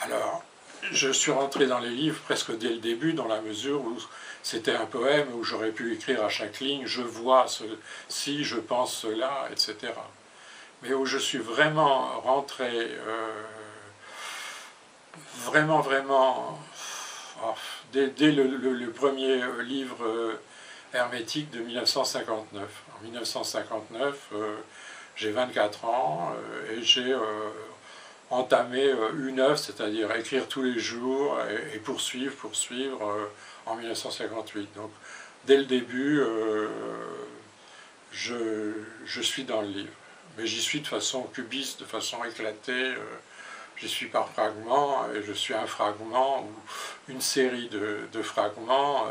Alors, je suis rentré dans les livres presque dès le début, dans la mesure où c'était un poème où j'aurais pu écrire à chaque ligne « je vois ceci, je pense cela », etc. Mais où je suis vraiment rentré, vraiment, dès le premier livre hermétique de 1959. En 1959, j'ai 24 ans et j'ai entamé une œuvre, c'est-à-dire écrire tous les jours et poursuivre en 1958. Donc, dès le début, je suis dans le livre. Mais j'y suis de façon cubiste, de façon éclatée. J'y suis par fragments, et je suis un fragment ou une série de fragments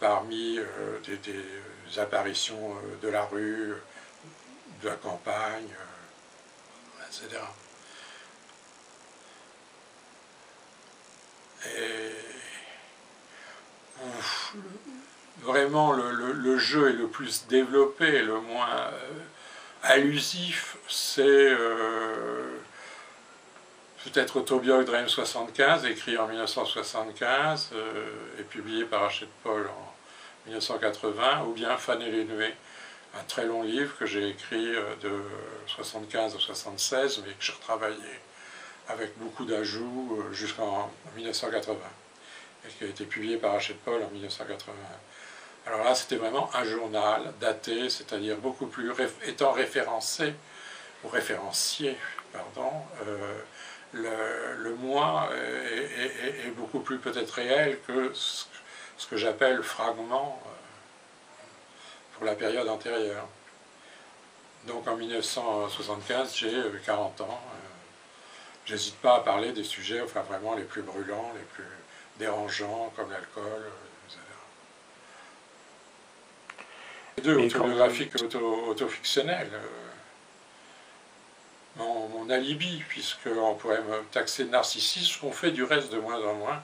parmi des apparitions de la rue, de la campagne, etc. Et vraiment le jeu est le plus développé, le moins allusif, c'est peut-être Autobiog Dream 75, écrit en 1975 et publié par Hachette Paul en 1980, ou bien Fan et les Nuées, un très long livre que j'ai écrit de 75 à 76, mais que j'ai retravaillé avec beaucoup d'ajouts jusqu'en 1980, et qui a été publié par Hachette Paul en 1981. Alors là, c'était vraiment un journal daté, c'est-à-dire beaucoup plus étant référencé, ou référencié, pardon, le moi est beaucoup plus peut-être réel que ce que j'appelle fragment pour la période antérieure. Donc en 1975, j'ai 40 ans. J'hésite pas à parler des sujets enfin vraiment les plus brûlants, les plus dérangeants, comme l'alcool, etc. Les deux, autobiographiques et autofictionnels. Mon alibi, puisqu'on pourrait me taxer de narcissisme, ce qu'on fait du reste de moins en moins.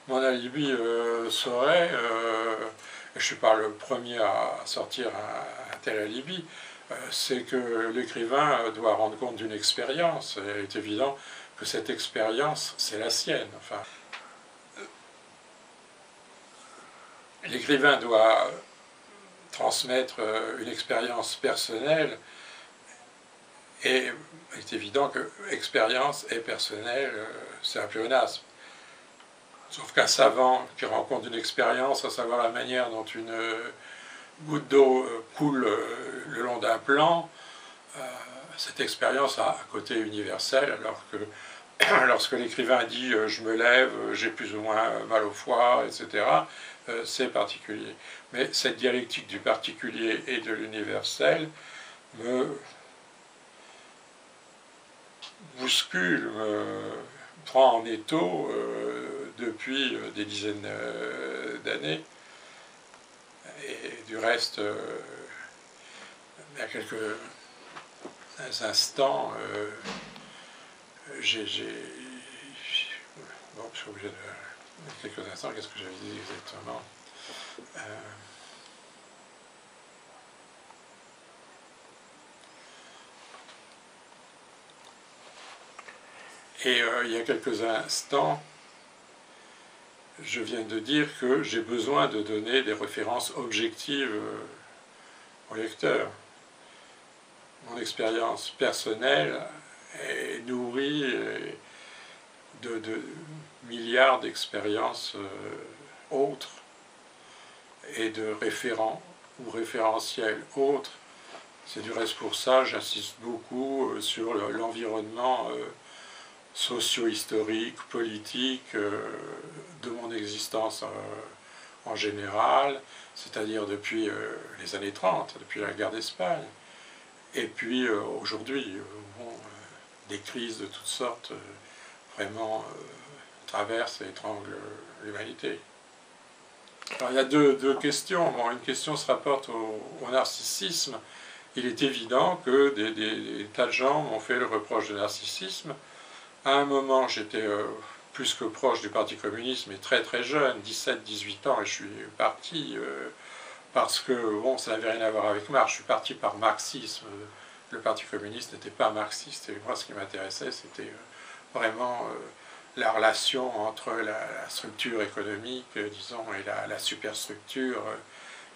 Mon alibi serait, je ne suis pas le premier à sortir un tel alibi, c'est que l'écrivain doit rendre compte d'une expérience. Il est évident que cette expérience, c'est la sienne. Enfin, l'écrivain doit transmettre une expérience personnelle, et il est évident que expérience et personnel, c'est un pléonasme. Sauf qu'un savant qui rencontre une expérience, à savoir la manière dont une goutte d'eau coule le long d'un plan, cette expérience a un côté universel, alors que lorsque l'écrivain dit « je me lève, j'ai plus ou moins mal au foie », etc., c'est particulier. Mais cette dialectique du particulier et de l'universel me bouscule, me prend en étau depuis des dizaines d'années. Et du reste, il y a quelques instants, bon, je suis obligé de... quelques instants, qu'est-ce que j'avais dit exactement Et il y a quelques instants, je viens de dire que j'ai besoin de donner des références objectives au lecteur. Mon expérience personnelle est nourrie de milliards d'expériences autres et de référents ou référentiels autres. C'est du reste pour ça, j'insiste beaucoup sur l'environnement socio-historique, politique de mon existence en général, c'est-à-dire depuis les années 30, depuis la guerre d'Espagne, et puis aujourd'hui, des crises de toutes sortes vraiment traversent et étranglent l'humanité. Alors, il y a deux questions. Bon, une question se rapporte au narcissisme. Il est évident que des tas de gens m'ont fait le reproche de narcissisme. À un moment, j'étais plus que proche du Parti communiste, mais très très jeune, 17-18 ans, et je suis parti parce que, bon, ça n'avait rien à voir avec Marx, je suis parti par marxisme. Le Parti communiste n'était pas marxiste, et moi, ce qui m'intéressait, c'était vraiment la relation entre la structure économique, disons, et la superstructure,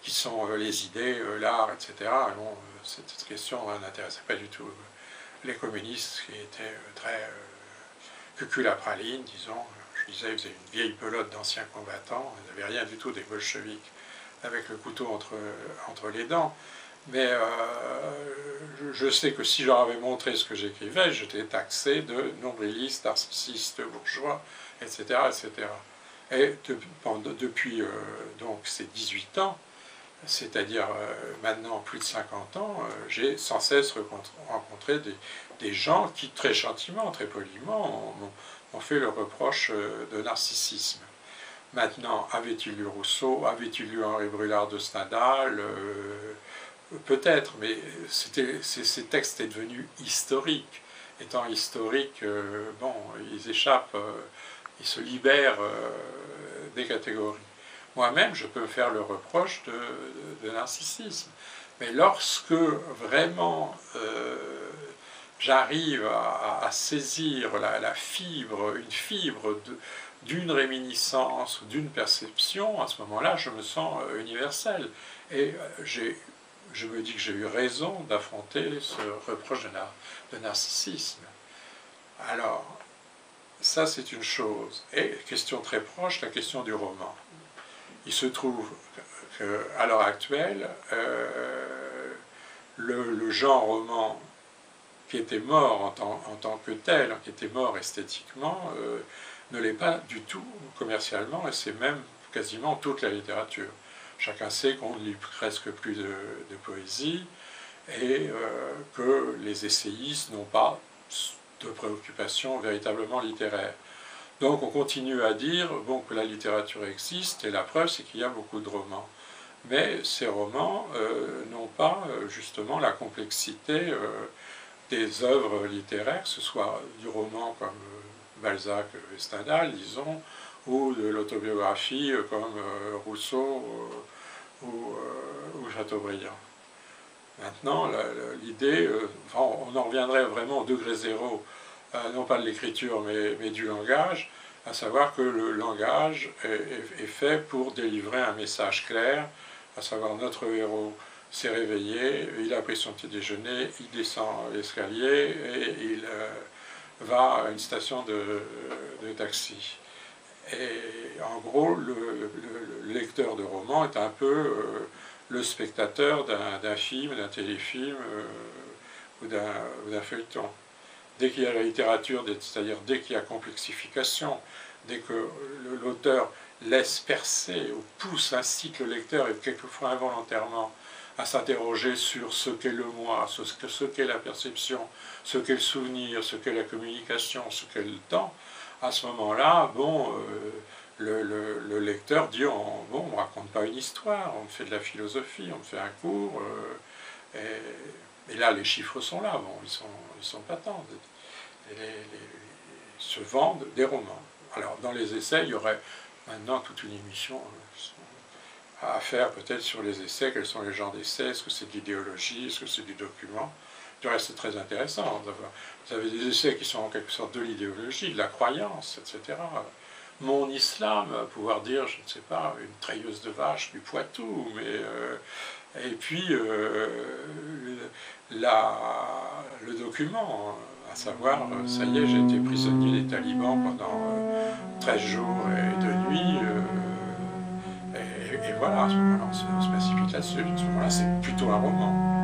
qui sont les idées, l'art, etc. Bon, cette question n'intéressait pas du tout les communistes, qui étaient très cucul-à-praline, disons. Je disais, ils faisaient une vieille pelote d'anciens combattants, ils n'avaient rien du tout des bolcheviks avec le couteau entre les dents. Mais je sais que si j'en avais montré ce que j'écrivais, j'étais taxé de nombriliste, narcissiste, bourgeois, etc. etc. Et depuis donc ces 18 ans, c'est-à-dire maintenant plus de 50 ans, j'ai sans cesse rencontré des gens qui très gentiment, très poliment, ont fait le reproche de narcissisme. Maintenant, avait-il lu Rousseau, avait-il lu Henri Brulard de Stendhal, peut-être, mais ces textes étaient devenus historiques. Étant historiques, bon, ils échappent, ils se libèrent des catégories. Moi-même, je peux faire le reproche de narcissisme. Mais lorsque vraiment j'arrive à saisir la fibre, une fibre d'une réminiscence ou d'une perception, à ce moment-là, je me sens universel. Et je me dis que j'ai eu raison d'affronter ce reproche de narcissisme. Alors, ça c'est une chose. Et question très proche, la question du roman. Il se trouve qu'à l'heure actuelle, le genre roman qui était mort en tant que tel, qui était mort esthétiquement, ne l'est pas du tout commercialement, et c'est même quasiment toute la littérature. Chacun sait qu'on ne lit presque plus de poésie, et que les essayistes n'ont pas de préoccupation véritablement littéraire. Donc on continue à dire bon, que la littérature existe, et la preuve c'est qu'il y a beaucoup de romans. Mais ces romans n'ont pas justement la complexité des œuvres littéraires, que ce soit du roman comme Balzac et Stendhal, disons, ou de l'autobiographie comme Rousseau ou Chateaubriand. Maintenant, l'idée, on en reviendrait vraiment au degré zéro, non pas de l'écriture, mais du langage, à savoir que le langage est fait pour délivrer un message clair, à savoir notre héros s'est réveillé, il a pris son petit déjeuner, il descend l'escalier et il va à une station de taxi. Et en gros, le lecteur de roman est un peu le spectateur d'un film, d'un téléfilm ou d'un feuilleton. Dès qu'il y a la littérature, c'est-à-dire dès qu'il y a complexification, dès que l'auteur laisse percer ou pousse, incite le lecteur, et quelquefois involontairement, à s'interroger sur ce qu'est le moi, ce qu'est la perception, ce qu'est le souvenir, ce qu'est la communication, ce qu'est le temps, à ce moment-là, bon, le lecteur dit bon, on ne raconte pas une histoire, on fait de la philosophie, on fait un cours, et là les chiffres sont là, bon, ils sont patents, ils se vendent des romans. Alors dans les essais, il y aurait maintenant toute une émission à faire peut-être sur les essais, quels sont les genres d'essais, est-ce que c'est de l'idéologie, est-ce que c'est du document. Du reste, c'est très intéressant. Vous avez des essais qui sont en quelque sorte de l'idéologie, de la croyance, etc. Mon islam, pouvoir dire, je ne sais pas, une treilleuse de vache du Poitou, mais et puis le document, à savoir, ça y est, j'ai été prisonnier des talibans pendant 13 jours et 2 nuits, et voilà, à ce moment-là, on se précipite là-dessus. À ce moment-là, c'est plutôt un roman.